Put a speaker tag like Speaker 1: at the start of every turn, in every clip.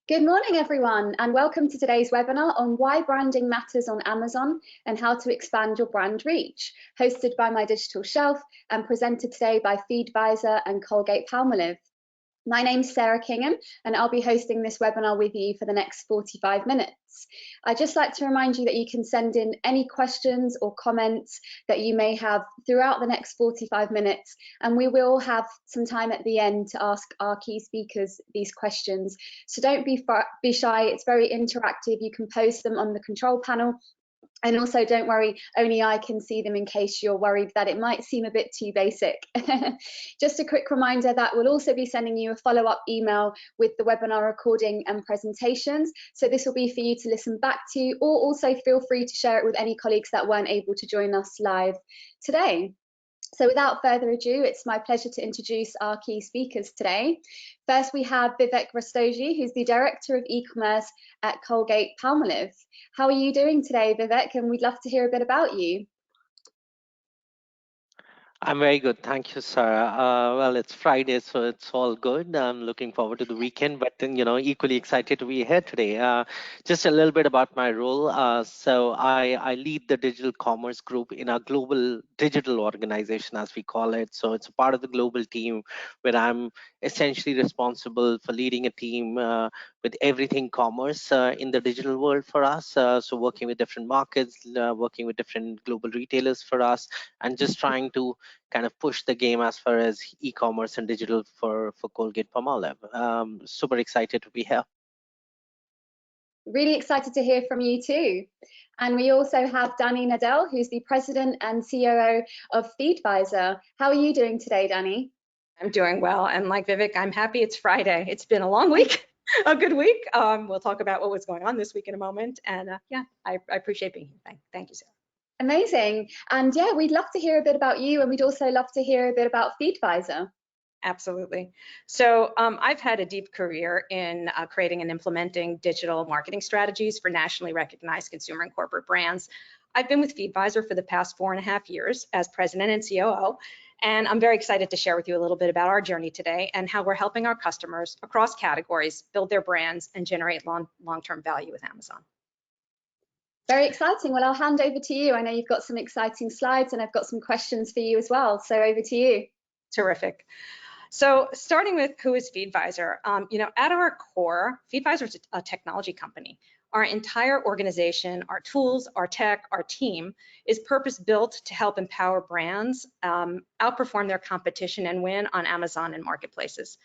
Speaker 1: Good morning, everyone, and welcome to today's webinar on why branding matters on Amazon and how to expand your brand reach, hosted by My Digital Shelf and presented today by Feedvisor and Colgate-Palmolive. My name's Sarah Kingham, and I'll be hosting this webinar with you for the next 45 minutes. I'd just like to remind you that you can send in any questions or comments that you may have throughout the next 45 minutes, and we will have some time at the end to ask our key speakers these questions. So don't be shy, it's very interactive. You can post them on the control panel. And also, don't worry, only I can see them in case you're worried that it might seem a bit too basic. Just a quick reminder that we'll also be sending you a follow-up email with the webinar recording and presentations. So this will be for you to listen back to, or also feel free to share it with any colleagues that weren't able to join us live today. So without further ado, it's my pleasure to introduce our key speakers today. First, we have Vivek Rastogi, who's the Director of E-Commerce at Colgate-Palmolive. How are you doing today, Vivek? And we'd love to hear a bit about you.
Speaker 2: I'm very good. Thank you, Sarah. Well, it's Friday, so it's all good. I'm looking forward to the weekend, but then, equally excited to be here today. Just a little bit about my role. So I lead the digital commerce group in our global digital organization, as we call it. So it's a part of the global team where I'm essentially responsible for leading a team with everything commerce in the digital world for us. So working with different markets, working with different global retailers for us, and just trying to kind of push the game as far as e-commerce and digital for Colgate-Palmolive. Super excited to be here.
Speaker 1: Really excited to hear from you too. And we also have Dani Nadel, who's the President and COO of Feedvisor. How are you doing today, Dani?
Speaker 3: I'm doing well, and like Vivek, I'm happy it's Friday. It's been a long week, a good week. We'll talk about what was going on this week in a moment, and yeah, I appreciate being here. Thank you, Sarah.
Speaker 1: Amazing. And yeah, we'd love to hear a bit about you, and we'd also love to hear a bit about Feedvisor.
Speaker 3: Absolutely. So I've had a deep career in creating and implementing digital marketing strategies for nationally recognized consumer and corporate brands. I've been with Feedvisor for the past 4.5 years as president and COO, and I'm very excited to share with you a little bit about our journey today and how we're helping our customers across categories build their brands and generate long-term value with Amazon.
Speaker 1: Very exciting. Well, I'll hand over to you. I know you've got some exciting slides and I've got some questions for you as well. So over to you.
Speaker 3: Terrific. So starting with who is Feedvisor, at our core, Feedvisor is a technology company. Our entire organization, our tools, our tech, our team is purpose-built to help empower brands outperform their competition and win on Amazon and marketplaces.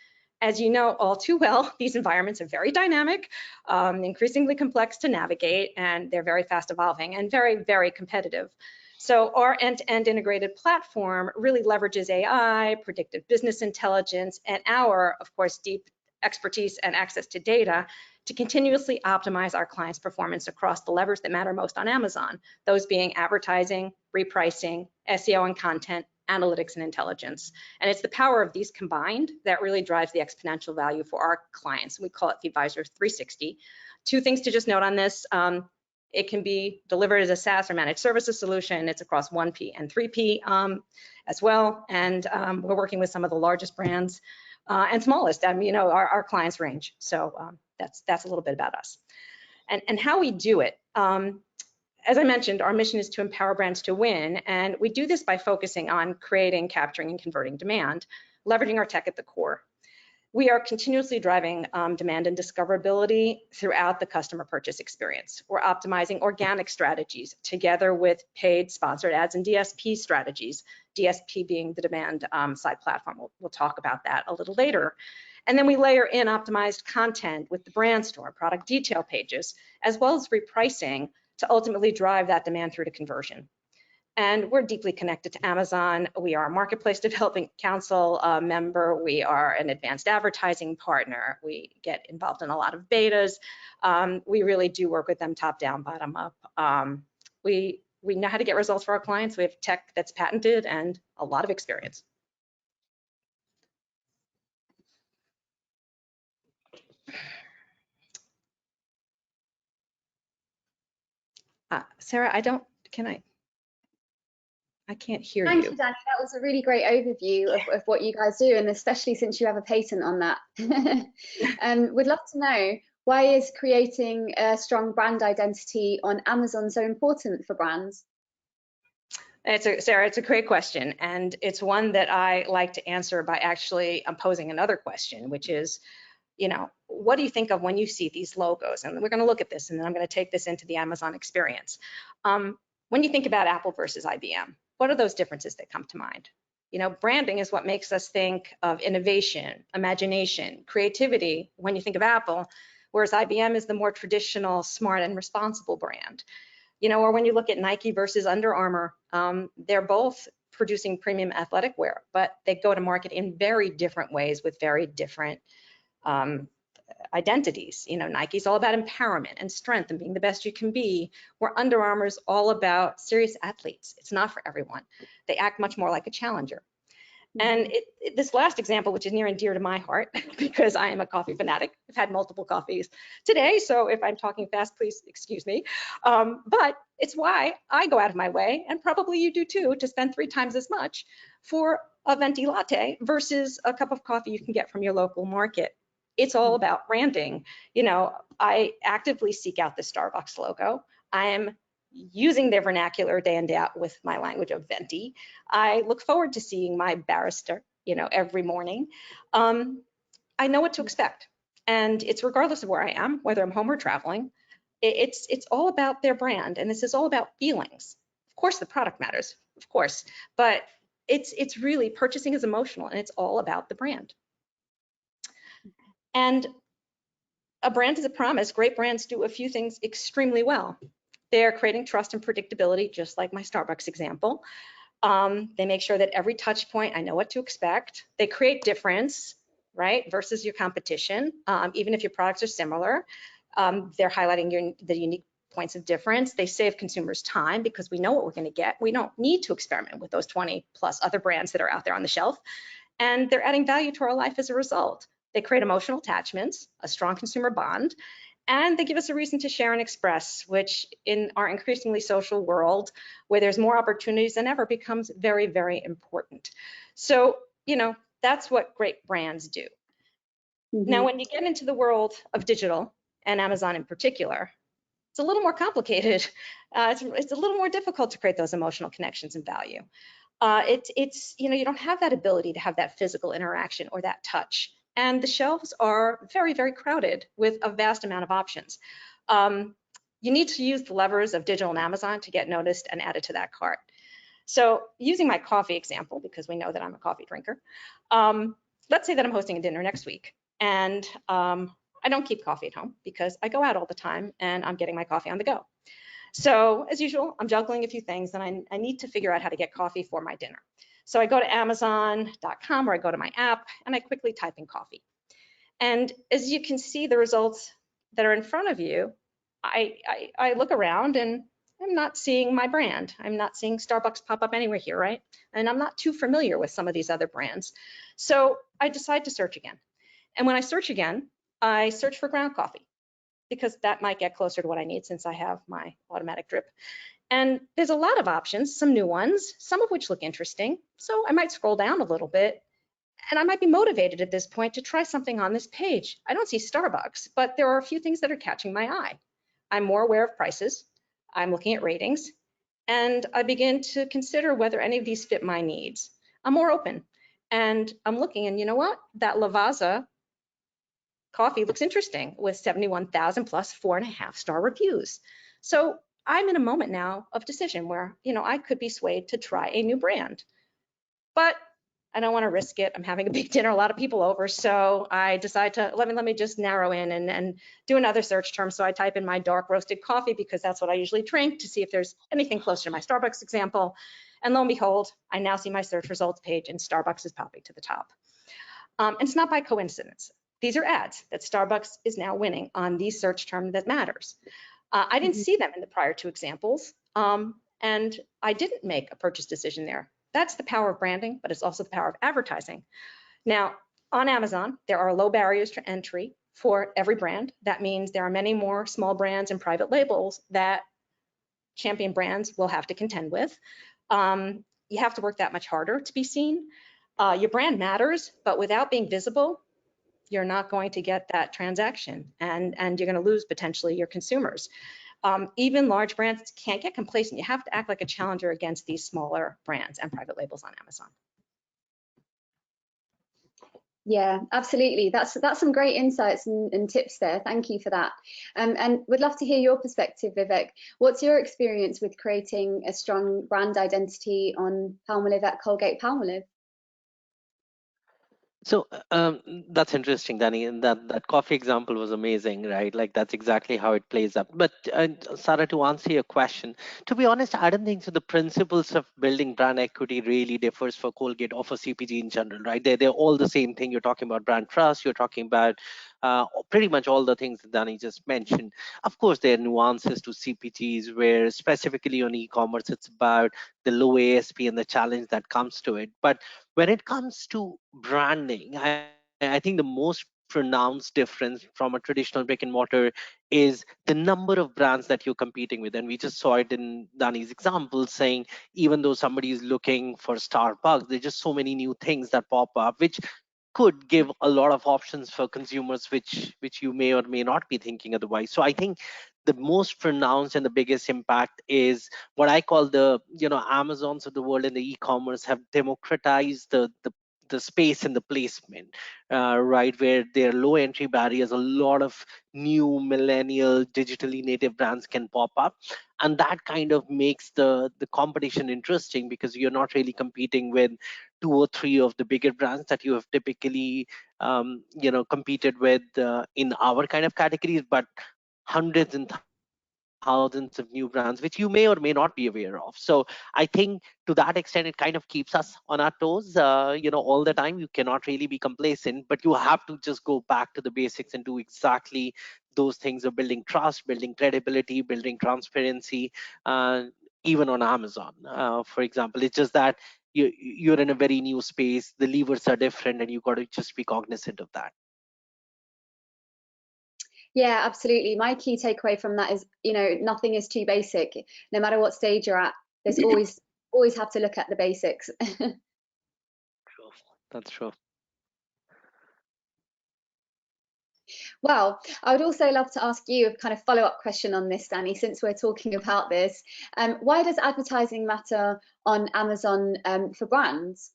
Speaker 3: As you know all too well, these environments are very dynamic, increasingly complex to navigate, and they're very fast evolving and very, very competitive. So our end-to-end integrated platform really leverages AI, predictive business intelligence, and our, of course, deep expertise and access to data to continuously optimize our clients' performance across the levers that matter most on Amazon, those being advertising, repricing, SEO and content, analytics and intelligence. And it's the power of these combined that really drives the exponential value for our clients. We call it Feedvisor 360. Two things to just note on this. It can be delivered as a SaaS or managed services solution. It's across 1P and 3P as well. And we're working with some of the largest brands and smallest. Our clients range. So that's a little bit about us. And how we do it. As I mentioned, our mission is to empower brands to win. And we do this by focusing on creating, capturing, and converting demand, leveraging our tech at the core. We are continuously driving demand and discoverability throughout the customer purchase experience. We're optimizing organic strategies together with paid sponsored ads and DSP strategies, DSP being the demand side platform. We'll talk about that a little later. And then we layer in optimized content with the brand store, product detail pages, as well as repricing to ultimately drive that demand through to conversion. And we're deeply connected to Amazon. We are a Marketplace Development Council member. We are an advanced advertising partner. We get involved in a lot of betas. We really do work with them top down, bottom up. We know how to get results for our clients. We have tech that's patented and a lot of experience. Sarah, I I can't hear
Speaker 1: Thank
Speaker 3: you.
Speaker 1: you, Dani. That was a really great overview of what you guys do, and especially since you have a patent on that. We'd love to know, why is creating a strong brand identity on Amazon so important for brands?
Speaker 3: Sarah, it's a great question, and it's one that I like to answer by actually posing another question, which is, what do you think of when you see these logos? And we're going to look at this, and then I'm going to take this into the Amazon experience. When you think about Apple versus IBM, what are those differences that come to mind? Branding is what makes us think of innovation, imagination, creativity when you think of Apple, whereas IBM is the more traditional, smart, and responsible brand. Or when you look at Nike versus Under Armour, they're both producing premium athletic wear, but they go to market in very different ways with very different identities. Nike's all about empowerment and strength and being the best you can be, where Under Armour's all about serious athletes. It's not for everyone. They act much more like a challenger. And this last example, which is near and dear to my heart, because I am a coffee fanatic. I've had multiple coffees today, so if I'm talking fast, please excuse me. But it's why I go out of my way, and probably you do too, to spend 3 times as much for a venti latte versus a cup of coffee you can get from your local market. It's all about branding. I actively seek out the Starbucks logo. I am using their vernacular day in, day out with my language of venti. I look forward to seeing my barrister, every morning. I know what to expect, and it's regardless of where I am, whether I'm home or traveling. It's all about their brand, and this is all about feelings. Of course, the product matters, of course, but it's really, purchasing is emotional, and it's all about the brand. And a brand is a promise. Great brands do a few things extremely well. They're creating trust and predictability, just like my Starbucks example. They make sure that every touch point, I know what to expect. They create difference, right, versus your competition, even if your products are similar. They're highlighting the unique points of difference. They save consumers time because we know what we're going to get. We don't need to experiment with those 20 plus other brands that are out there on the shelf. And they're adding value to our life as a result. They create emotional attachments, a strong consumer bond, and they give us a reason to share and express, which in our increasingly social world, where there's more opportunities than ever, becomes very, very important. So, that's what great brands do. Now, when you get into the world of digital, and Amazon in particular, it's a little more complicated. It's a little more difficult to create those emotional connections and value. You don't have that ability to have that physical interaction or that touch. And the shelves are very, very crowded with a vast amount of options. You need to use the levers of digital and Amazon to get noticed and added to that cart. So using my coffee example, because we know that I'm a coffee drinker, let's say that I'm hosting a dinner next week, and I don't keep coffee at home because I go out all the time and I'm getting my coffee on the go. So as usual, I'm juggling a few things, and I need to figure out how to get coffee for my dinner. So I go to Amazon.com, or I go to my app, and I quickly type in coffee. And as you can see the results that are in front of you, I look around and I'm not seeing my brand. I'm not seeing Starbucks pop up anywhere here, right? And I'm not too familiar with some of these other brands. So I decide to search again. And when I search again, I search for ground coffee, because that might get closer to what I need since I have my automatic drip. And there's a lot of options, some new ones, some of which look interesting. So I might scroll down a little bit, and I might be motivated at this point to try something on this page. I don't see Starbucks, but there are a few things that are catching my eye. I'm more aware of prices. I'm looking at ratings, and I begin to consider whether any of these fit my needs. I'm more open, and I'm looking, and you know what? That Lavazza coffee looks interesting with 71,000 plus 4.5-star reviews. So I'm in a moment now of decision where, I could be swayed to try a new brand, but I don't want to risk it. I'm having a big dinner, a lot of people over. So I decide to, let me just narrow in and do another search term. So I type in my dark roasted coffee, because that's what I usually drink, to see if there's anything closer to my Starbucks example. And lo and behold, I now see my search results page, and Starbucks is popping to the top. And it's not by coincidence. These are ads that Starbucks is now winning on the search term that matters. I didn't see them in the prior 2 examples, and I didn't make a purchase decision there. That's the power of branding, but it's also the power of advertising. Now, on Amazon, there are low barriers to entry for every brand. That means there are many more small brands and private labels that champion brands will have to contend with. you have to work that much harder to be seen. Your brand matters, but without being visible, you're not going to get that transaction, and you're going to lose potentially your consumers. Even large brands can't get complacent. You have to act like a challenger against these smaller brands and private labels on Amazon.
Speaker 1: Yeah, absolutely. That's some great insights and tips there. Thank you for that. And would love to hear your perspective, Vivek. What's your experience with creating a strong brand identity on Palmolive at Colgate-Palmolive?
Speaker 2: So that's interesting, Dani. And that coffee example was amazing, right? Like that's exactly how it plays up. But Sarah, to answer your question, to be honest, I don't think so. The principles of building brand equity really differs for Colgate or for CPG in general, right? They're all the same thing. You're talking about brand trust. You're talking about pretty much all the things that Dani just mentioned. Of course, there are nuances to CPGs where specifically on e-commerce, it's about the low ASP and the challenge that comes to it. But when it comes to branding, I think the most pronounced difference from a traditional brick and mortar is the number of brands that you're competing with. And we just saw it in Dani's example, saying even though somebody is looking for Starbucks, there's just so many new things that pop up, which could give a lot of options for consumers, which you may or may not be thinking otherwise. So I think the most pronounced and the biggest impact is what I call the Amazons of the world and the e-commerce have democratized the space and the placement, right, where there are low entry barriers, a lot of new millennial digitally native brands can pop up, and that kind of makes the competition interesting because you're not really competing with 2 or 3 of the bigger brands that you have typically competed with in our kind of categories, but hundreds and thousands of new brands which you may or may not be aware of. So I think to that extent it kind of keeps us on our toes all the time. You cannot really be complacent, but you have to just go back to the basics and do exactly those things of building trust, building credibility, building transparency, even on Amazon, for example. It's just that you're in a very new space, the levers are different, and you've got to just be cognizant of that.
Speaker 1: Yeah, absolutely. My key takeaway from that is, nothing is too basic. No matter what stage you're at, there's always have to look at the basics.
Speaker 2: True. That's true.
Speaker 1: Well, I would also love to ask you a kind of follow-up question on this, Dani, since we're talking about this. Why does advertising matter on Amazon for brands?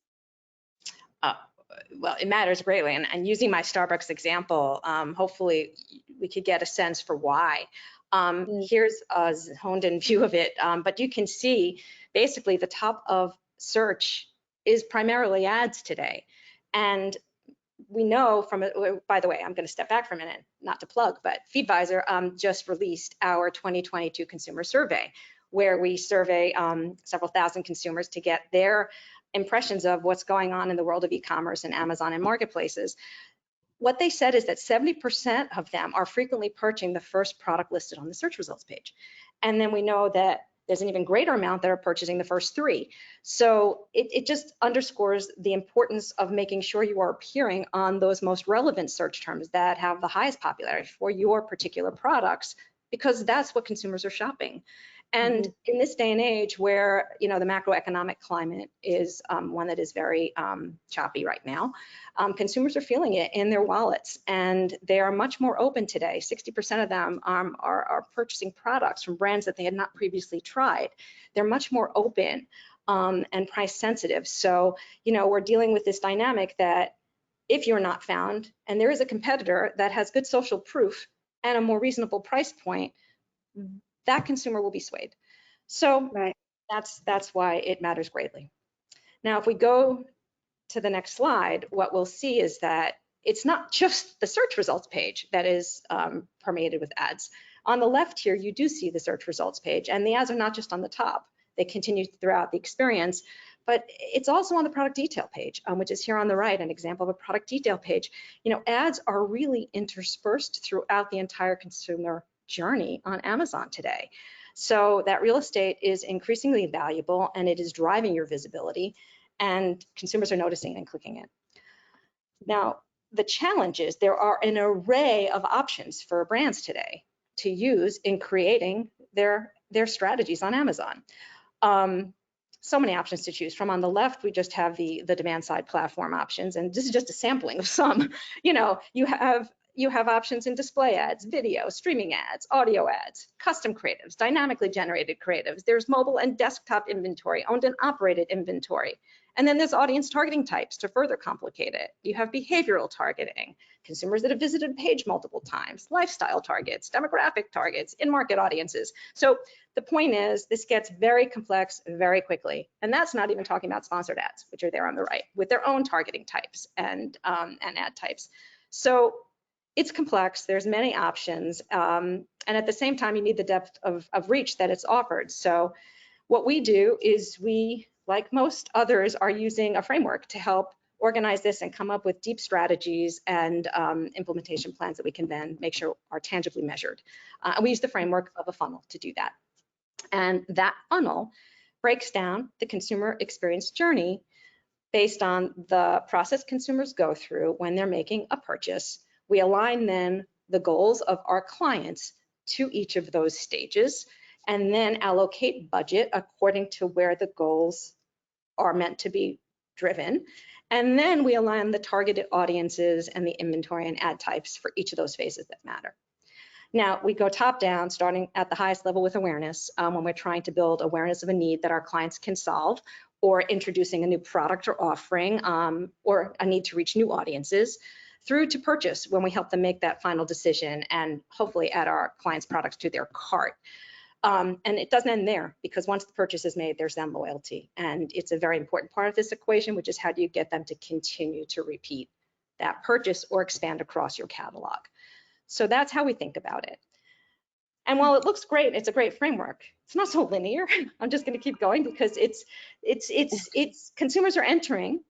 Speaker 3: Well, it matters greatly. And using my Starbucks example, hopefully we could get a sense for why. Here's a honed in view of it, but you can see basically the top of search is primarily ads today. And we know from, by the way, I'm going to step back for a minute, not to plug, but Feedvisor just released our 2022 consumer survey, where we survey several thousand consumers to get their impressions of what's going on in the world of e-commerce and Amazon and marketplaces. What they said is that 70% of them are frequently purchasing the first product listed on the search results page. And then we know that there's an even greater amount that are purchasing the first 3. So it just underscores the importance of making sure you are appearing on those most relevant search terms that have the highest popularity for your particular products, because that's what consumers are shopping. And in this day and age where, the macroeconomic climate is one that is very choppy right now, consumers are feeling it in their wallets, and they are much more open today. 60% of them are purchasing products from brands that they had not previously tried. They're much more open and price sensitive. So, we're dealing with this dynamic that if you're not found and there is a competitor that has good social proof and a more reasonable price point, that consumer will be swayed. So
Speaker 1: right.
Speaker 3: That's why it matters greatly. Now, if we go to the next slide, what we'll see is that it's not just the search results page that is permeated with ads. On the left here, you do see the search results page, and the ads are not just on the top. They continue throughout the experience, but it's also on the product detail page, which is here on the right, an example of a product detail page. Ads are really interspersed throughout the entire consumer journey on Amazon today. So that real estate is increasingly valuable, and it is driving your visibility, and consumers are noticing it and clicking it. Now, the challenge is there are an array of options for brands today to use in creating their strategies on Amazon. So many options to choose from. On the left, we just have the demand side platform options, and this is just a sampling of some. You have options in display ads, video, streaming ads, audio ads, custom creatives, dynamically generated creatives. There's mobile and desktop inventory, owned and operated inventory. And then there's audience targeting types to further complicate it. You have behavioral targeting, consumers that have visited a page multiple times, lifestyle targets, demographic targets, in-market audiences. So the point is, this gets very complex very quickly. And that's not even talking about sponsored ads, which are there on the right, with their own targeting types and ad types. So it's complex, there's many options, and at the same time, you need the depth of reach that it's offered. So what we do is we, like most others, are using a framework to help organize this and come up with deep strategies and implementation plans that we can then make sure are tangibly measured. And we use the framework of a funnel to do that. And that funnel breaks down the consumer experience journey based on the process consumers go through when they're making a purchase. We align then the goals of our clients to each of those stages, and then allocate budget according to where the goals are meant to be driven. And then we align the targeted audiences and the inventory and ad types for each of those phases that matter. Now, we go top down, starting at the highest level with awareness, when we're trying to build awareness of a need that our clients can solve, or introducing a new product or offering, or a need to reach new audiences, through to purchase when we help them make that final decision and hopefully add our clients' products to their cart. And it doesn't end there, because once the purchase is made, there's then loyalty. And it's a very important part of this equation, which is how do you get them to continue to repeat that purchase or expand across your catalog. So that's how we think about it. And while it looks great, it's a great framework, it's not so linear. I'm just going to keep going, because it's consumers are entering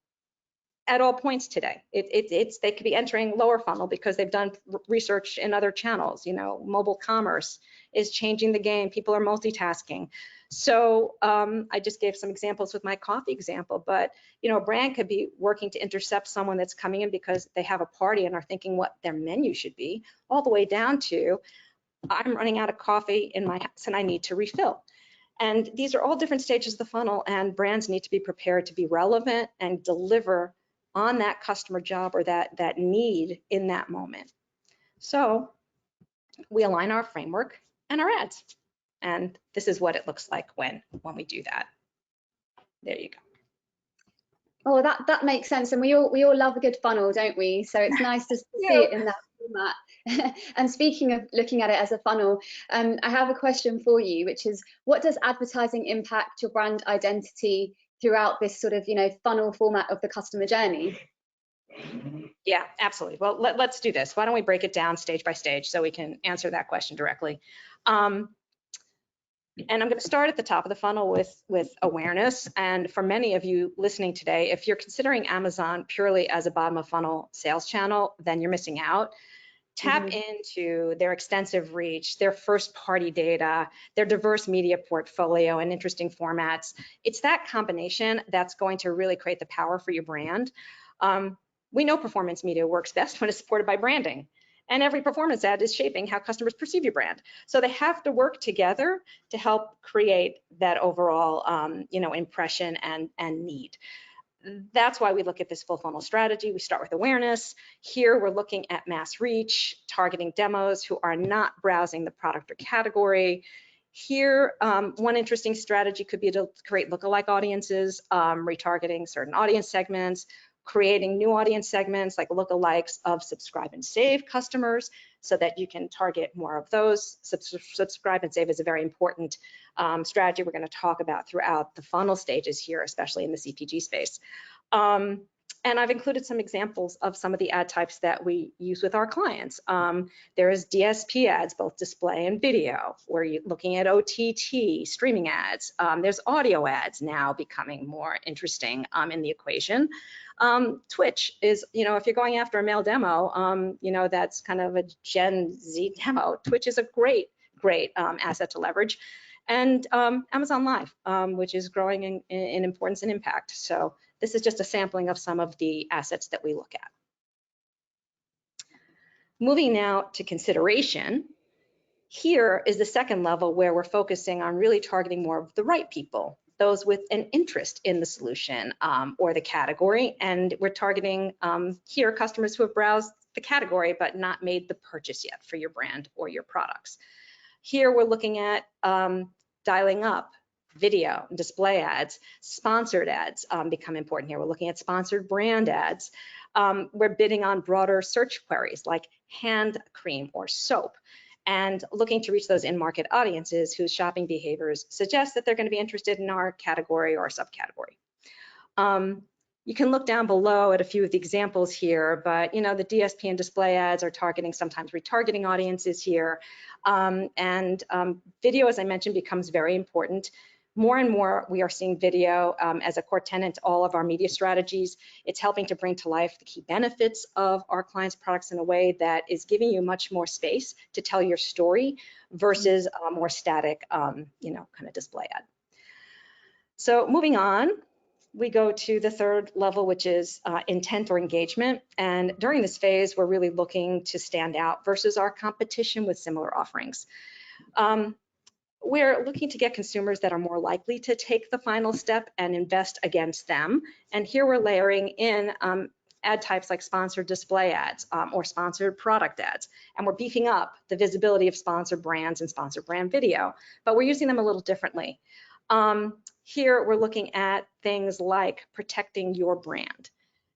Speaker 3: at all points today. They could be entering lower funnel because they've done research in other channels. Mobile commerce is changing the game. People are multitasking. So I just gave some examples with my coffee example, but a brand could be working to intercept someone that's coming in because they have a party and are thinking what their menu should be, all the way down to, I'm running out of coffee in my house and I need to refill. And these are all different stages of the funnel, and brands need to be prepared to be relevant and deliver on that customer job or that need in that moment. So we align our framework and our ads. And this is what it looks like when we do that. There you go.
Speaker 1: Oh, that makes sense. And we all love a good funnel, don't we? So it's nice to see it in that format. And speaking of looking at it as a funnel, I have a question for you, which is, what does advertising impact your brand identity throughout this sort of, funnel format of the customer journey?
Speaker 3: Yeah, absolutely. Well, let's do this. Why don't we break it down stage by stage so we can answer that question directly. And I'm going to start at the top of the funnel with awareness. And for many of you listening today, if you're considering Amazon purely as a bottom of funnel sales channel, then you're missing out. Tap into their extensive reach, their first party data, their diverse media portfolio and interesting formats. It's that combination that's going to really create the power for your brand. We know performance media works best when it's supported by branding. And every performance ad is shaping how customers perceive your brand. So they have to work together to help create that overall, impression and need. That's why we look at this full funnel strategy. We start with awareness. Here we're looking at mass reach, targeting demos who are not browsing the product or category. Here, one interesting strategy could be to create lookalike audiences, retargeting certain audience segments, creating new audience segments like lookalikes of subscribe and save customers so that you can target more of those. Subscribe and save is a very important strategy we're going to talk about throughout the funnel stages here, especially in the CPG space. And I've included some examples of some of the ad types that we use with our clients. There is DSP ads, both display and video, where you're looking at OTT, streaming ads. There's audio ads now becoming more interesting in the equation. Twitch is, if you're going after a male demo, that's kind of a Gen Z demo. Twitch is a great asset to leverage. And Amazon Live, which is growing in importance and impact. So this is just a sampling of some of the assets that we look at. Moving now to consideration. Here is the second level where we're focusing on really targeting more of the right people those with an interest in the solution or the category. And we're targeting here customers who have browsed the category but not made the purchase yet for your brand or your products. Here we're looking at dialing up video, display ads, sponsored ads become important here. We're looking at sponsored brand ads. We're bidding on broader search queries like hand cream or soap, and looking to reach those in-market audiences whose shopping behaviors suggest that they're going to be interested in our category or subcategory. You can look down below at a few of the examples here, but the DSP and display ads are targeting sometimes retargeting audiences here. Video, as I mentioned, becomes very important. More and more, we are seeing video as a core tenet to all of our media strategies. It's helping to bring to life the key benefits of our clients' products in a way that is giving you much more space to tell your story versus a more static, kind of display ad. So moving on, we go to the third level, which is intent or engagement. And during this phase, we're really looking to stand out versus our competition with similar offerings. We're looking to get consumers that are more likely to take the final step and invest against them. And here we're layering in ad types like sponsored display ads or sponsored product ads. And we're beefing up the visibility of sponsored brands and sponsored brand video, but we're using them a little differently. Here we're looking at things like protecting your brand.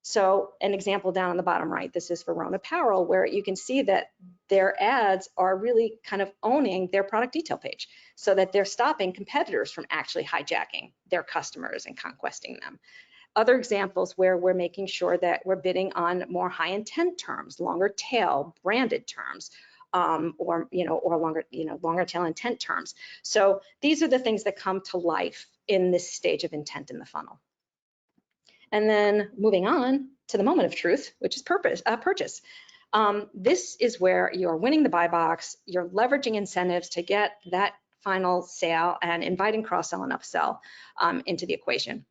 Speaker 3: So an example down on the bottom right, this is for Rhone Apparel, where you can see that their ads are really kind of owning their product detail page so that they're stopping competitors from actually hijacking their customers and conquesting them. Other examples where we're making sure that we're bidding on more high intent terms, longer tail branded terms, or longer tail intent terms. So these are the things that come to life in this stage of intent in the funnel. And then moving on to the moment of truth, which is purchase. This is where you're winning the buy box, you're leveraging incentives to get that final sale and inviting cross-sell and upsell into the equation.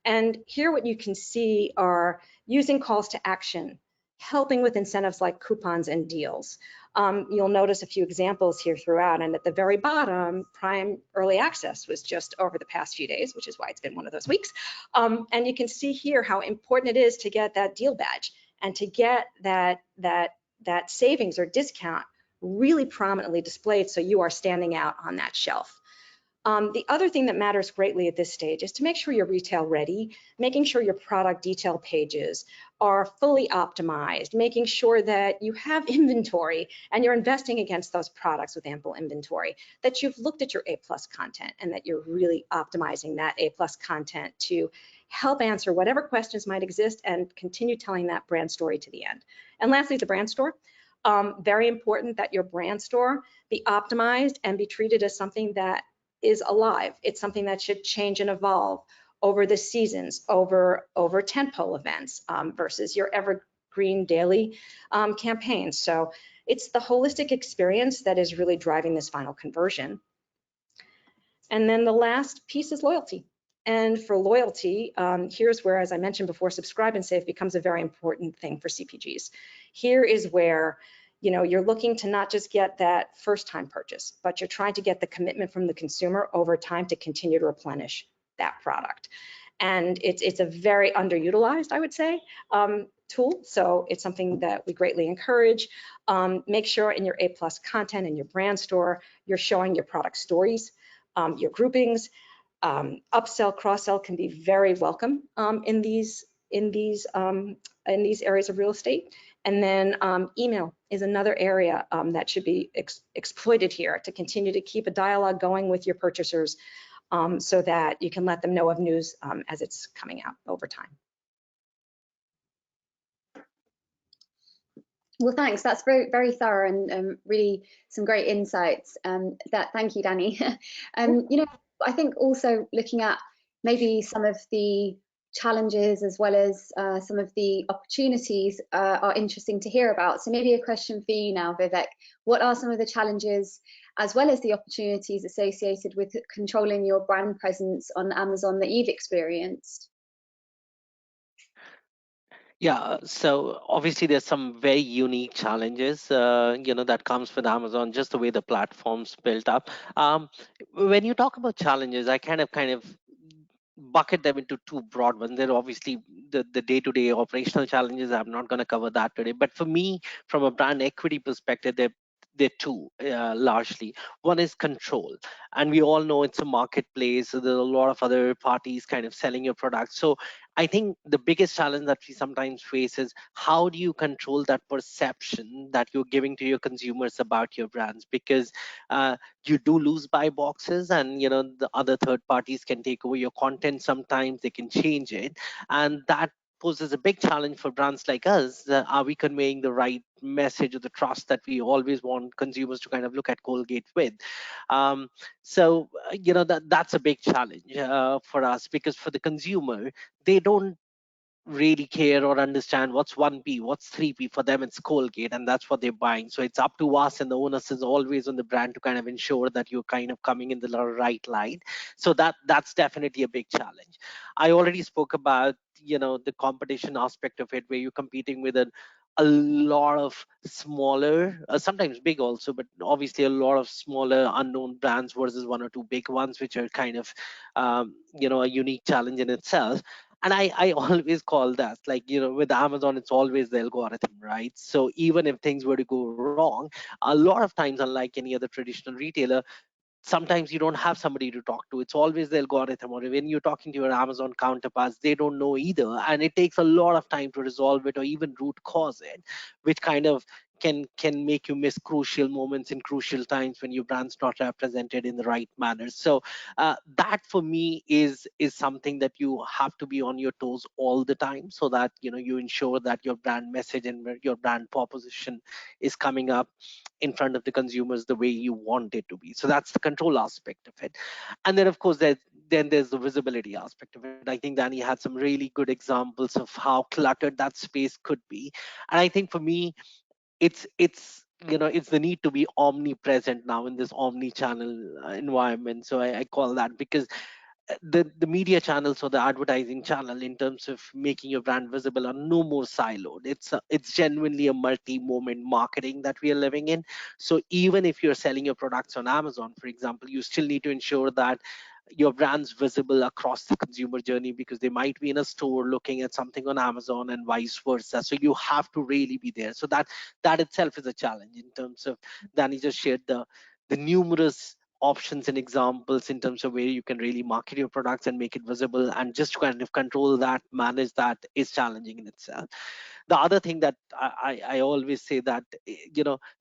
Speaker 3: And here what you can see are using calls to action, helping with incentives like coupons and deals. You'll notice a few examples here throughout, and at the very bottom, Prime Early Access was just over the past few days, which is why it's been one of those weeks. And you can see here how important it is to get that deal badge and to get that savings or discount really prominently displayed so you are standing out on that shelf. The other thing that matters greatly at this stage is to make sure you're retail ready, making sure your product detail pages are fully optimized, making sure that you have inventory and you're investing against those products with ample inventory, that you've looked at your A+ content and that you're really optimizing that A+ content to help answer whatever questions might exist and continue telling that brand story to the end. And lastly, the brand store. Very important that your brand store be optimized and be treated as something that is alive. It's something that should change and evolve over the seasons, over tentpole events versus your evergreen daily campaigns. So it's the holistic experience that is really driving this final conversion. And then the last piece is loyalty. And for loyalty, here's where, as I mentioned before, subscribe and save becomes a very important thing for CPGs. Here is where you're looking to not just get that first time purchase, but you're trying to get the commitment from the consumer over time to continue to replenish that product. And it's a very underutilized, I would say, tool. So it's something that we greatly encourage. Make sure in your A+ content in your brand store, you're showing your product stories, your groupings. Upsell, cross-sell can be very welcome in these areas of real estate. And then email is another area that should be exploited here to continue to keep a dialogue going with your purchasers so that you can let them know of news as it's coming out over time.
Speaker 1: Well, thanks. That's very, very thorough and really some great insights. Thank you, Dani. I think also looking at maybe some of the challenges as well as some of the opportunities are interesting to hear about. So maybe a question for you now, Vivek. What are some of the challenges as well as the opportunities associated with controlling your brand presence on Amazon that you've experienced?
Speaker 2: Yeah, so obviously there's some very unique challenges, that comes with Amazon, just the way the platform's built up. When you talk about challenges, I kind of bucket them into two broad ones. They're obviously the day-to-day operational challenges. I'm not going to cover that today. But for me, from a brand equity perspective, they're two largely. One is control, and we all know it's a marketplace. So there's a lot of other parties kind of selling your product. So I think the biggest challenge that we sometimes face is how do you control that perception that you're giving to your consumers about your brands? Because you do lose buy boxes, and the other third parties can take over your content. Sometimes they can change it, and that poses a big challenge for brands like us. Are we conveying the right message or the trust that we always want consumers to kind of look at Colgate with? That's a big challenge for us, because for the consumer, they don't really care or understand what's 1P, what's 3P. For them, it's Colgate, and that's what they're buying. So it's up to us, and the onus is always on the brand to kind of ensure that you're kind of coming in the right light. So that's definitely a big challenge. I already spoke about the competition aspect of it, where you're competing with a lot of smaller, sometimes big also, but obviously a lot of smaller unknown brands versus one or two big ones, which are kind of a unique challenge in itself. And I always call that, like, with Amazon, it's always the algorithm, right? So even if things were to go wrong, a lot of times, unlike any other traditional retailer, sometimes you don't have somebody to talk to. It's always the algorithm, or when you're talking to your Amazon counterparts, they don't know either, and it takes a lot of time to resolve it or even root cause it, which kind of can make you miss crucial moments in crucial times when your brand's not represented in the right manner. So that for me is something that you have to be on your toes all the time, so that you ensure that your brand message and your brand proposition is coming up in front of the consumers the way you want it to be. So that's the control aspect of it. And then of course there's the visibility aspect of it. I think Dani had some really good examples of how cluttered that space could be. And I think for me, it's the need to be omnipresent now in this omni-channel environment. So I call that, because the media channels or the advertising channel, in terms of making your brand visible, are no more siloed. It's genuinely a multi-moment marketing that we are living in. So even if you're selling your products on Amazon, for example, you still need to ensure that your brand's visible across the consumer journey, because they might be in a store looking at something on Amazon and vice versa. So you have to really be there. So that itself is a challenge, in terms of Danny just shared the numerous options and examples in terms of where you can really market your products and make it visible, and just to kind of control that, manage that, is challenging in itself. The other thing that I always say, that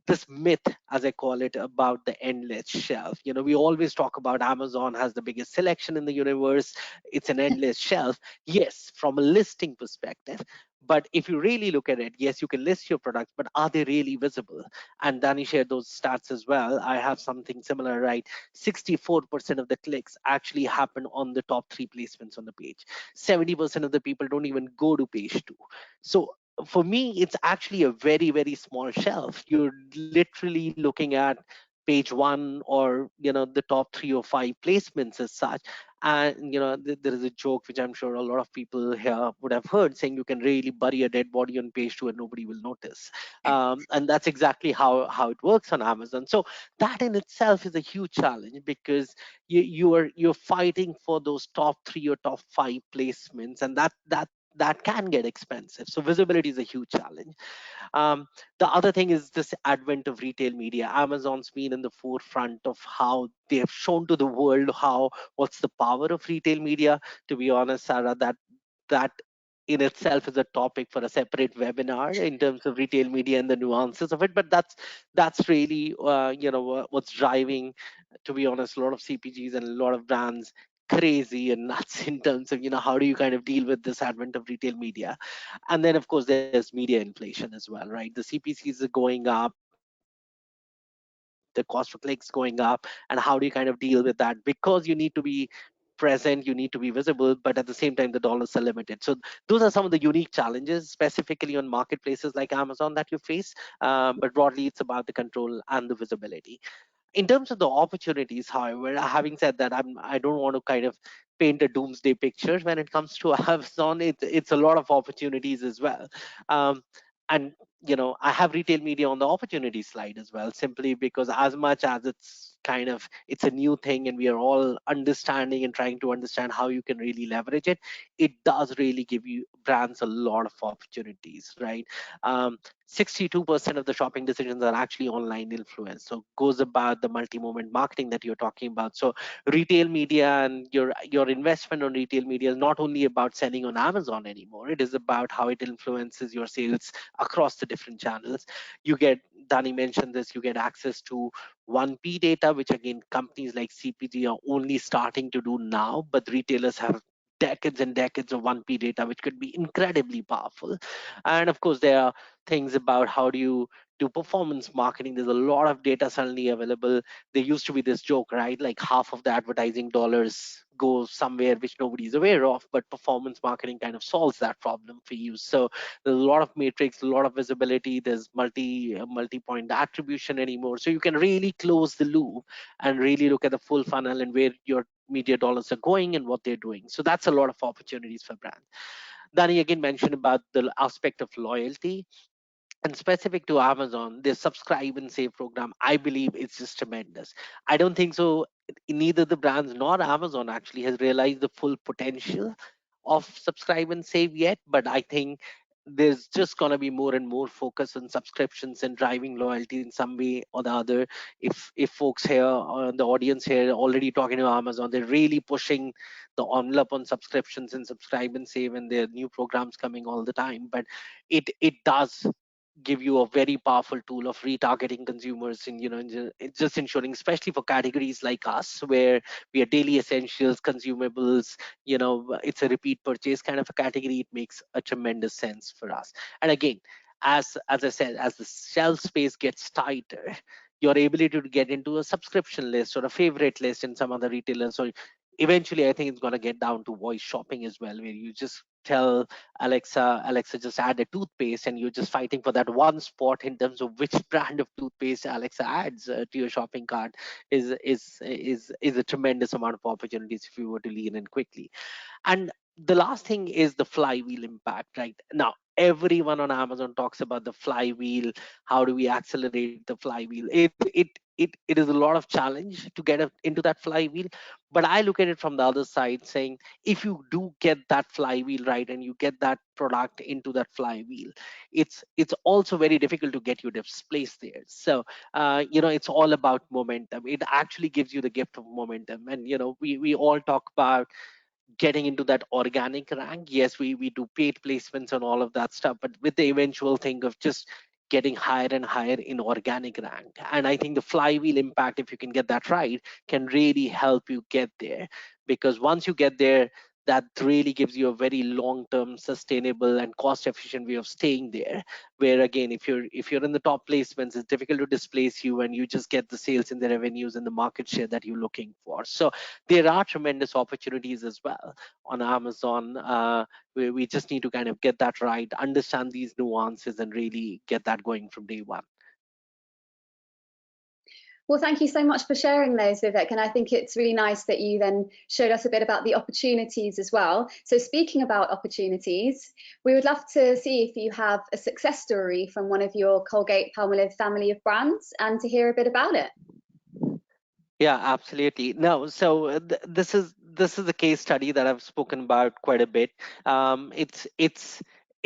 Speaker 2: this myth, as I call it, about the endless shelf. We always talk about Amazon has the biggest selection in the universe, it's an endless shelf. Yes, from a listing perspective, but if you really look at it, yes, you can list your products, but are they really visible? And Danny shared those stats as well. I have something similar, right? 64% of the clicks actually happen on the top three placements on the page. 70% of the people don't even go to page two. So for me, it's actually a very, very small shelf. You're literally looking at page one, or the top 3 or 5 placements as such. And there is a joke which I'm sure a lot of people here would have heard, saying you can really bury a dead body on page two and nobody will notice. And that's exactly how it works on Amazon. So that in itself is a huge challenge, because you're fighting for those top 3 or top 5 placements, and that can get expensive. So visibility is a huge challenge. The other thing is this advent of retail media. Amazon's been in the forefront of how they have shown to the world what's the power of retail media. To be honest, Sarah, that in itself is a topic for a separate webinar, in terms of retail media and the nuances of it. But that's really what's driving, to be honest, a lot of CPGs and a lot of brands crazy and nuts, in terms of how do you kind of deal with this advent of retail media. And then of course there's media inflation as well, right? The CPCs are going up, the cost for clicks going up, and how do you kind of deal with that? Because you need to be present, you need to be visible, but at the same time the dollars are limited. So those are some of the unique challenges, specifically on marketplaces like Amazon, that you face. But broadly, it's about the control and the visibility. In terms of the opportunities, however, having said that, I don't want to kind of paint a doomsday picture when it comes to Amazon. It's a lot of opportunities as well. um, and I have retail media on the opportunity slide as well, simply because as much as it's a new thing and we are all understanding and trying to understand how you can really leverage it, it does really give you brands a lot of opportunities, right? 62% of the shopping decisions are actually online influence. So goes about the multi-moment marketing that you're talking about. So retail media and your investment on retail media is not only about selling on Amazon anymore. It is about how it influences your sales across the different channels. You get, Dani mentioned this, you get access to 1P data, which again companies like CPG are only starting to do now, but retailers have decades and decades of 1P data, which could be incredibly powerful. And of course, there are things about how do you do performance marketing. There's a lot of data suddenly available. There used to be this joke, right? Like half of the advertising dollars go somewhere which nobody's aware of, but performance marketing kind of solves that problem for you. So there's a lot of matrix, a lot of visibility. There's multi-point attribution anymore. So you can really close the loop and really look at the full funnel and where your media dollars are going and what they're doing. So that's a lot of opportunities for brands. Dani again mentioned about the aspect of loyalty, and specific to Amazon, their subscribe and save program, I believe it's just tremendous. I don't think so. Neither the brands nor Amazon actually has realized the full potential of subscribe and save yet, but I think there's just going to be more and more focus on subscriptions and driving loyalty in some way or the other. If folks here or the audience here are already talking to Amazon, they're really pushing the envelope on subscriptions and subscribe and save, and there are new programs coming all the time. But it does give you a very powerful tool of retargeting consumers, and it's just ensuring, especially for categories like us where we are daily essentials, consumables, it's a repeat purchase kind of a category. It makes a tremendous sense for us. And again, as I said, as the shelf space gets tighter, your ability to get into a subscription list or a favorite list in some other retailers, or eventually I think it's going to get down to voice shopping as well, where you just tell Alexa, just add a toothpaste, and you're just fighting for that one spot in terms of which brand of toothpaste Alexa adds to your shopping cart. Is a tremendous amount of opportunities if you were to lean in quickly. And the last thing is the flywheel impact. Right now, everyone on Amazon talks about the flywheel. How do we accelerate the flywheel? It is a lot of challenge to get into that flywheel, but I look at it from the other side, saying if you do get that flywheel right and you get that product into that flywheel, it's also very difficult to get you displaced there. So it's all about momentum. It actually gives you the gift of momentum. And we all talk about getting into that organic rank. Yes, we do paid placements and all of that stuff, but with the eventual thing of just getting higher and higher in organic rank. And I think the flywheel impact, if you can get that right, can really help you get there. Because once you get there, that really gives you a very long-term, sustainable, and cost-efficient way of staying there. Where again, if you're in the top placements, it's difficult to displace you, and you just get the sales and the revenues and the market share that you're looking for. So there are tremendous opportunities as well on Amazon. We just need to kind of get that right, understand these nuances, and really get that going from day one.
Speaker 1: Well, thank you so much for sharing those, Vivek. And I think it's really nice that you then showed us a bit about the opportunities as well. So speaking about opportunities, we would love to see if you have a success story from one of your Colgate-Palmolive family of brands and to hear a bit about it.
Speaker 2: Yeah, absolutely. No, so this is a case study that I've spoken about quite a bit.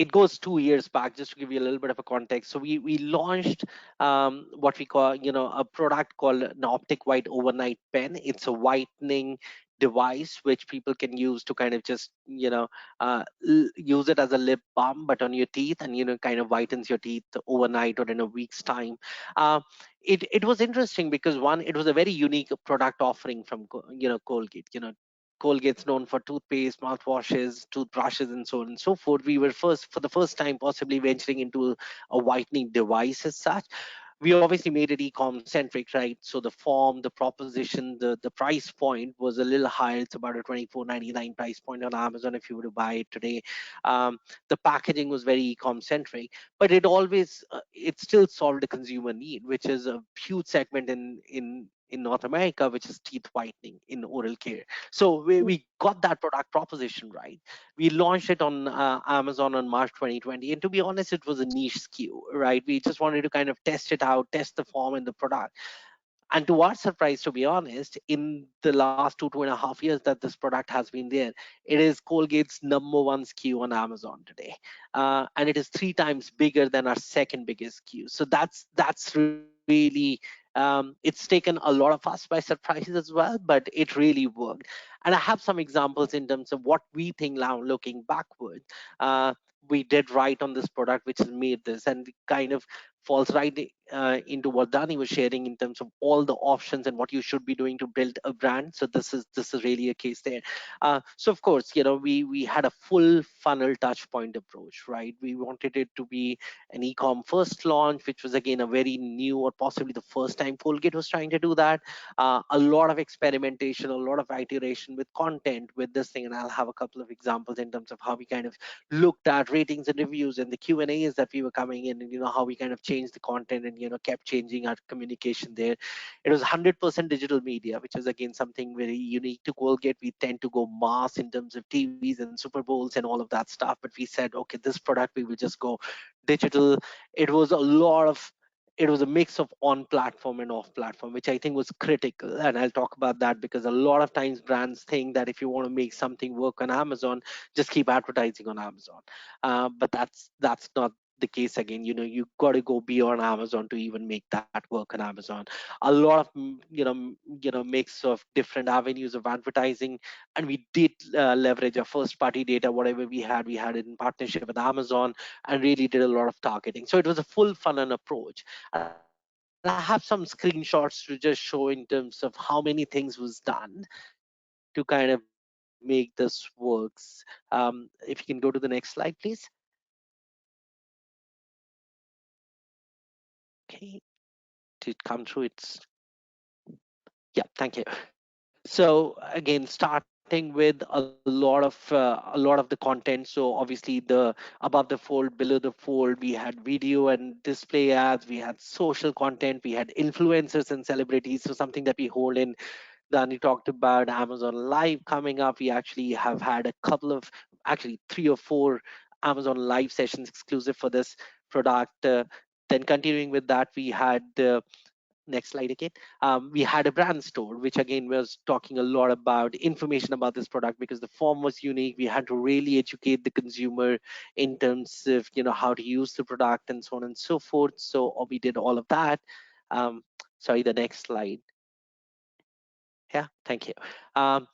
Speaker 2: It goes 2 years back, just to give you a little bit of a context. So we launched what we call a product called an optic white overnight pen. It's a whitening device which people can use to kind of just use it as a lip balm, but on your teeth, and kind of whitens your teeth overnight or in a week's time. Uh, it was interesting because, one, it was a very unique product offering from Colgate. Colgate's known for toothpaste, mouthwashes, toothbrushes, and so on and so forth. We were for the first time possibly venturing into a whitening device as such. We obviously made it e-com centric, right? So the form, the proposition, the price point was a little higher. It's about a 24.99 price point on Amazon if you were to buy it today. The packaging was very e-com centric, but it still solved a consumer need, which is a huge segment in in North America, which is teeth whitening in oral care. So we got that product proposition right. We launched it on Amazon on March 2020, and to be honest, it was a niche SKU, right? We just wanted to kind of test it out, test the form and the product. And to our surprise, to be honest, in the last 2.5 years that this product has been there, it is Colgate's #1 SKU on Amazon today, and it is 3 times bigger than our second biggest SKU. So that's really it's taken a lot of us by surprise as well, but it really worked. And I have some examples in terms of what we think now, looking backward. Uh, we did right on this product, which has made this, and kind of falls right into what Dani was sharing in terms of all the options and what you should be doing to build a brand. So this is really a case there. So of course, we had a full funnel touch point approach, right? We wanted it to be an e-com first launch, which was again a very new or possibly the first time Colgate was trying to do that. A lot of experimentation, a lot of iteration with content with this thing, and I'll have a couple of examples in terms of how we kind of looked at ratings and reviews and the Q&As that we were coming in, and how we kind of changed the content and kept changing our communication there. It was 100% digital media, which is again something very unique to Colgate. We tend to go mass in terms of TVs and Super Bowls and all of that stuff, but we said, okay, this product we will just go digital. It was a lot of it was a mix of on platform and off platform, which I think was critical. And I'll talk about that because a lot of times brands think that if you want to make something work on Amazon, just keep advertising on Amazon. But that's not the case. Again, you got to go beyond Amazon to even make that work on Amazon. A lot of mix of different avenues of advertising, and we did leverage our first party data. Whatever we had it in partnership with Amazon, and really did a lot of targeting. So it was a full funnel approach. And I have some screenshots to just show in terms of how many things was done to kind of make this works. If you can go to the next slide, please. Okay, did it come through? Yeah, thank you. So again, starting with a lot of the content. So obviously the above the fold, below the fold, we had video and display ads, we had social content, we had influencers and celebrities. So something that we hold in. Dani talked about Amazon Live coming up. We actually have had a couple of, actually 3 or 4 Amazon Live sessions exclusive for this product. Then continuing with that, we had next slide again. We had a brand store, which again was talking a lot about information about this product because the form was unique. We had to really educate the consumer in terms of how to use the product and so on and so forth. So we did all of that. Sorry, the next slide. Yeah, thank you. Um,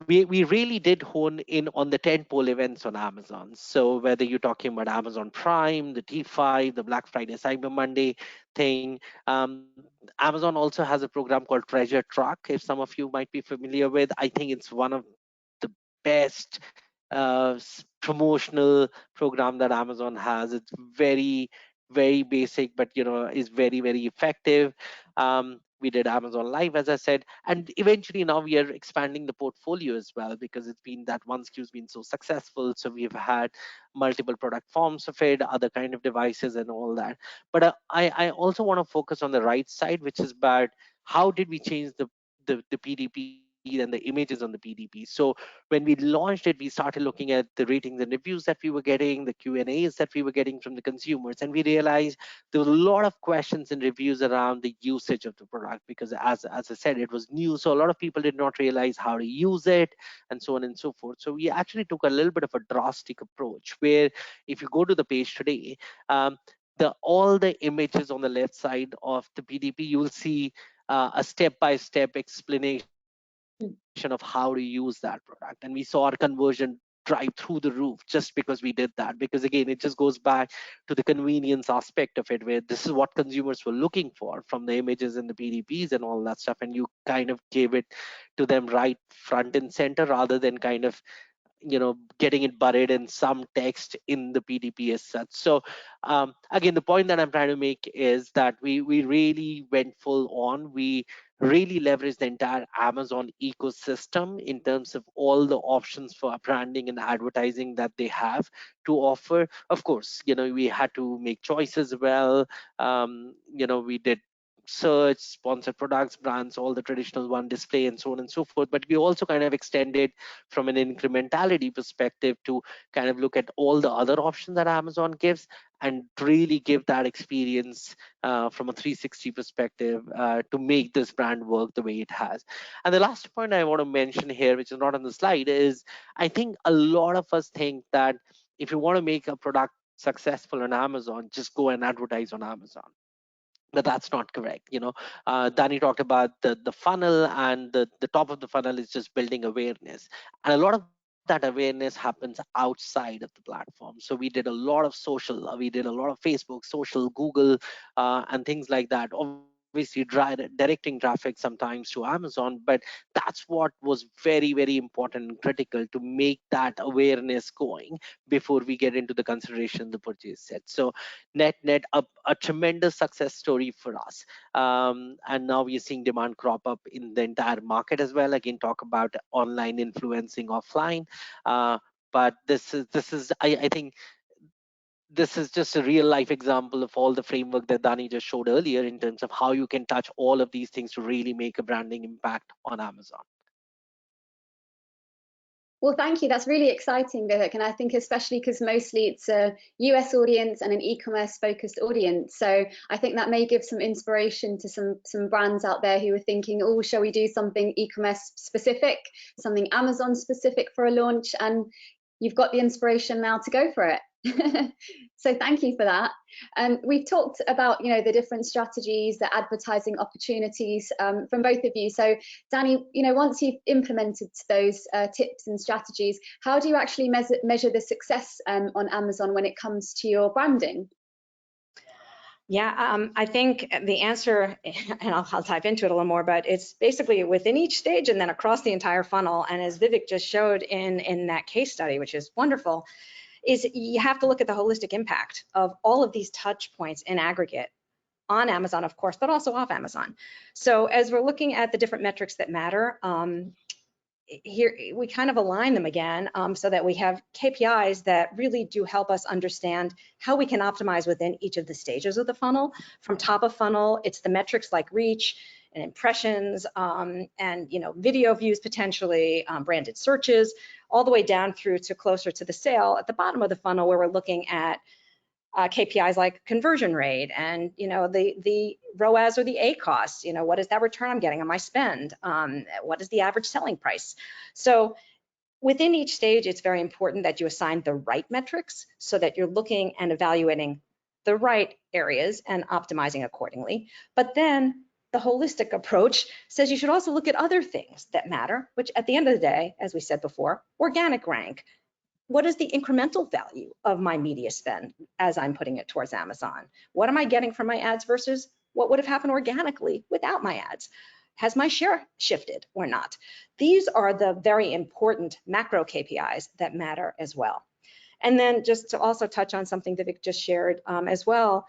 Speaker 2: we really did hone in on the tentpole events on Amazon. So whether you're talking about Amazon Prime, the T5, the Black Friday, Cyber Monday thing, Amazon also has a program called Treasure Truck. If some of you might be familiar with, I think it's one of the best promotional program that Amazon has. It's very, very basic, but is very, very effective. We did Amazon Live, as I said, and eventually now we are expanding the portfolio as well because it's been that one SKU has been so successful. So we've had multiple product forms of it, other kind of devices, and all that. But I also want to focus on the right side, which is about how did we change the PDP and the images on the PDP. So when we launched it, we started looking at the ratings and reviews that we were getting, the Q&As that we were getting from the consumers, and we realized there was a lot of questions and reviews around the usage of the product because as I said, it was new. So a lot of people did not realize how to use it and so on and so forth. So we actually took a little bit of a drastic approach where if you go to the page today, all the images on the left side of the PDP, you will see a step-by-step explanation of how to use that product. And we saw our conversion drive through the roof just because we did that. Because again, it just goes back to the convenience aspect of it, where this is what consumers were looking for from the images and the PDPs and all that stuff. And you kind of gave it to them right front and center rather than kind of getting it buried in some text in the PDP as such. So again, the point that I'm trying to make is that we really went full on. We really leveraged the entire Amazon ecosystem in terms of all the options for branding and advertising that they have to offer. Of course, we had to make choices. Well, we did search, sponsored products, brands, all the traditional one, display, and so on and so forth. But we also kind of extended from an incrementality perspective to kind of look at all the other options that Amazon gives and really give that experience from a 360 perspective to make this brand work the way it has. And the last point I want to mention here, which is not on the slide, is I think a lot of us think that if you want to make a product successful on Amazon, just go and advertise on Amazon. But that's not correct. Dani talked about the funnel, and the top of the funnel is just building awareness. And a lot of that awareness happens outside of the platform. So we did a lot of social, we did a lot of Facebook, social, Google, and things like that. Obviously, directing traffic sometimes to Amazon, but that's what was very, very important and critical to make that awareness going before we get into the consideration, the purchase set. So net a tremendous success story for us, and now we're seeing demand crop up in the entire market as well. Again, talk about online influencing offline, but this is I think this is just a real life example of all the framework that Dani just showed earlier in terms of how you can touch all of these things to really make a branding impact on Amazon.
Speaker 1: Well, thank you. That's really exciting, Vivek. And I think especially because mostly it's a US audience and an e-commerce focused audience. So I think that may give some inspiration to some brands out there who are thinking, oh, shall we do something e-commerce specific, something Amazon specific for a launch? And you've got the inspiration now to go for it. So thank you for that. We've talked about, the different strategies, the advertising opportunities from both of you. So Dani, once you've implemented those tips and strategies, how do you actually measure the success on Amazon when it comes to your branding?
Speaker 3: Yeah, I think the answer, and I'll dive into it a little more, but it's basically within each stage and then across the entire funnel. And as Vivek just showed in that case study, which is wonderful, is you have to look at the holistic impact of all of these touch points in aggregate on Amazon, of course, but also off Amazon. So as we're looking at the different metrics that matter, here we kind of align them again so that we have KPIs that really do help us understand how we can optimize within each of the stages of the funnel. From top of funnel, it's the metrics like reach and impressions and video views potentially, branded searches, all the way down through to closer to the sale at the bottom of the funnel, where we're looking at KPIs like conversion rate and the ROAS or the A cost. What is that return I'm getting on my spend? What is the average selling price? So within each stage, it's very important that you assign the right metrics so that you're looking and evaluating the right areas and optimizing accordingly. But then the holistic approach says you should also look at other things that matter, which at the end of the day, as we said before, organic rank. What is the incremental value of my media spend as I'm putting it towards Amazon? What am I getting from my ads versus what would have happened organically without my ads? Has my share shifted or not? These are the very important macro KPIs that matter as well. And then just to also touch on something Vivek just shared as well,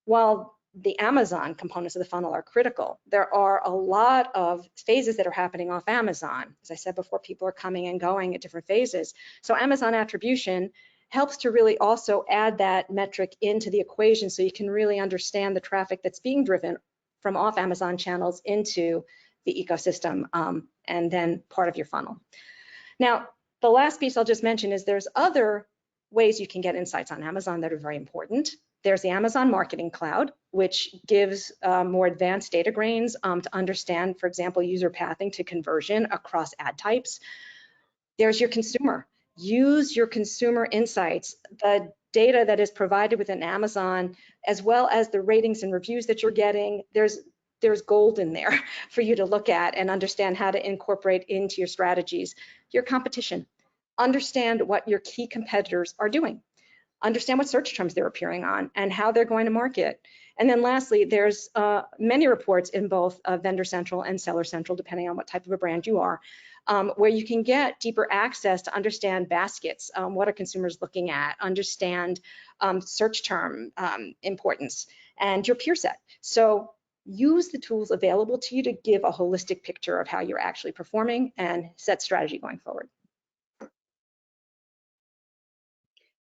Speaker 3: while the Amazon components of the funnel are critical, there are a lot of phases that are happening off Amazon. As I said before, people are coming and going at different phases. So Amazon attribution helps to really also add that metric into the equation so you can really understand the traffic that's being driven from off Amazon channels into the ecosystem and then part of your funnel. Now, the last piece I'll just mention is there's other ways you can get insights on Amazon that are very important. There's the Amazon Marketing Cloud, which gives more advanced data grains to understand, for example, user pathing to conversion across ad types. There's your consumer. Use your consumer insights, the data that is provided within Amazon, as well as the ratings and reviews that you're getting. There's gold in there for you to look at and understand how to incorporate into your strategies. Your competition. Understand what your key competitors are doing. Understand what search terms they're appearing on and how they're going to market. And then lastly, there's many reports in both Vendor Central and Seller Central, depending on what type of a brand you are, where you can get deeper access to understand baskets, what are consumers looking at, understand search term importance, and your peer set. So use the tools available to you to give a holistic picture of how you're actually performing and set strategy going forward.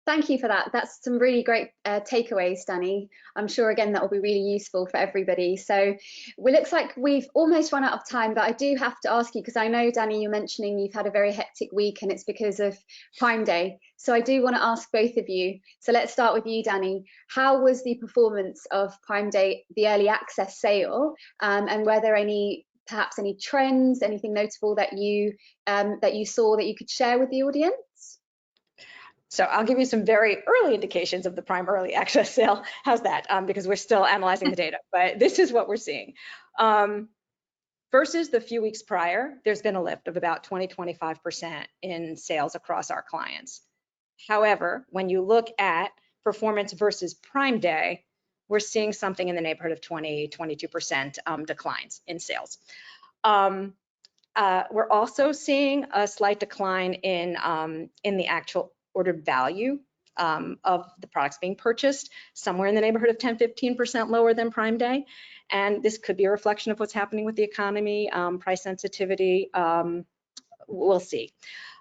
Speaker 1: Thank you for that. That's some really great takeaways, Dani. I'm sure, again, that will be really useful for everybody. So it looks like we've almost run out of time, but I do have to ask you, because I know, Dani, you're mentioning you've had a very hectic week and it's because of Prime Day. So I do want to ask both of you. So let's start with you, Dani. How was the performance of Prime Day, the early access sale, and were there perhaps any trends, anything notable that you saw that you could share with the audience?
Speaker 3: So I'll give you some very early indications of the Prime early access sale. How's that? Because we're still analyzing the data, but this is what we're seeing. Versus the few weeks prior, there's been a lift of about 20–25% in sales across our clients. However, when you look at performance versus Prime Day, we're seeing something in the neighborhood of 20–22% declines in sales. We're also seeing a slight decline in the actual ordered value of the products being purchased, somewhere in the neighborhood of 10–15% lower than Prime Day. And this could be a reflection of what's happening with the economy, price sensitivity. We'll see.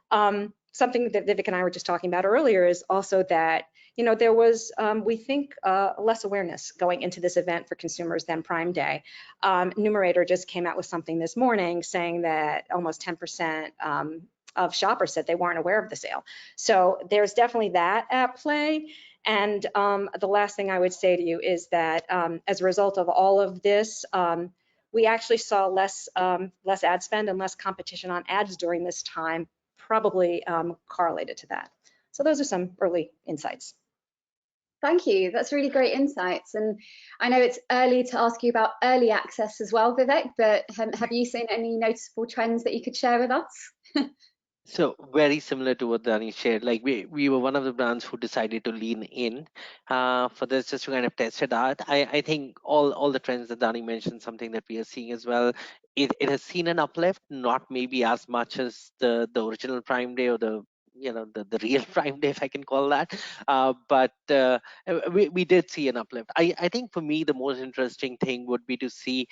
Speaker 3: Something that Vivek and I were just talking about earlier is also that, you know, there was, we think, less awareness going into this event for consumers than Prime Day. Numerator just came out with something this morning saying that almost 10% of shoppers said they weren't aware of the sale. So there's definitely that at play. And the last thing I would say to you is that as a result of all of this, we actually saw less ad spend and less competition on ads during this time, probably correlated to that. So those are some early insights.
Speaker 1: Thank you. That's really great insights. And I know it's early to ask you about early access as well, Vivek, but have you seen any noticeable trends that you could share with us?
Speaker 2: So very similar to what Dani shared. Like we were one of the brands who decided to lean in for this, just to kind of test it out. I think all the trends that Dani mentioned, something that we are seeing as well. It has seen an uplift, not maybe as much as the original Prime Day or the the real Prime Day, if I can call that. But we did see an uplift. I think for me the most interesting thing would be to see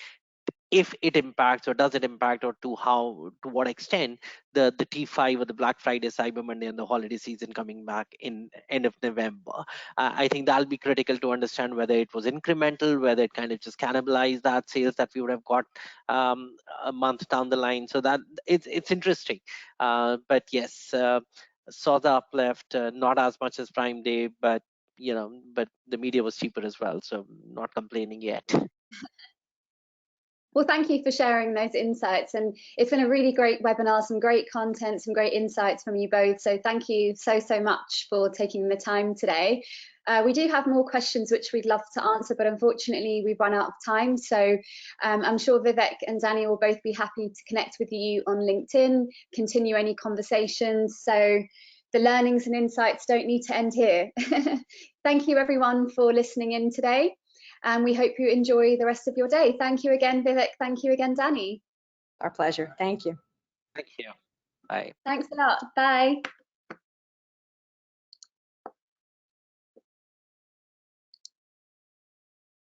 Speaker 2: if it impacts or does it impact, or to what extent the T5 or the Black Friday, Cyber Monday, and the holiday season coming back in end of November. I think that'll be critical to understand whether it was incremental, whether it kind of just cannibalized that sales that we would have got a month down the line. So that it's interesting. But yes, saw the uplift, not as much as Prime Day, but but the media was cheaper as well, so not complaining yet.
Speaker 1: Well, thank you for sharing those insights. And it's been a really great webinar, some great content, some great insights from you both. So thank you so much for taking the time today. We do have more questions which we'd love to answer, but unfortunately we've run out of time. So I'm sure Vivek and Dani will both be happy to connect with you on LinkedIn, continue any conversations. So the learnings and insights don't need to end here. Thank you everyone for listening in today. And we hope you enjoy the rest of your day. Thank you again, Vivek. Thank you again, Dani.
Speaker 3: Our pleasure. Thank you.
Speaker 2: Thank you. Bye.
Speaker 1: Thanks a lot. Bye.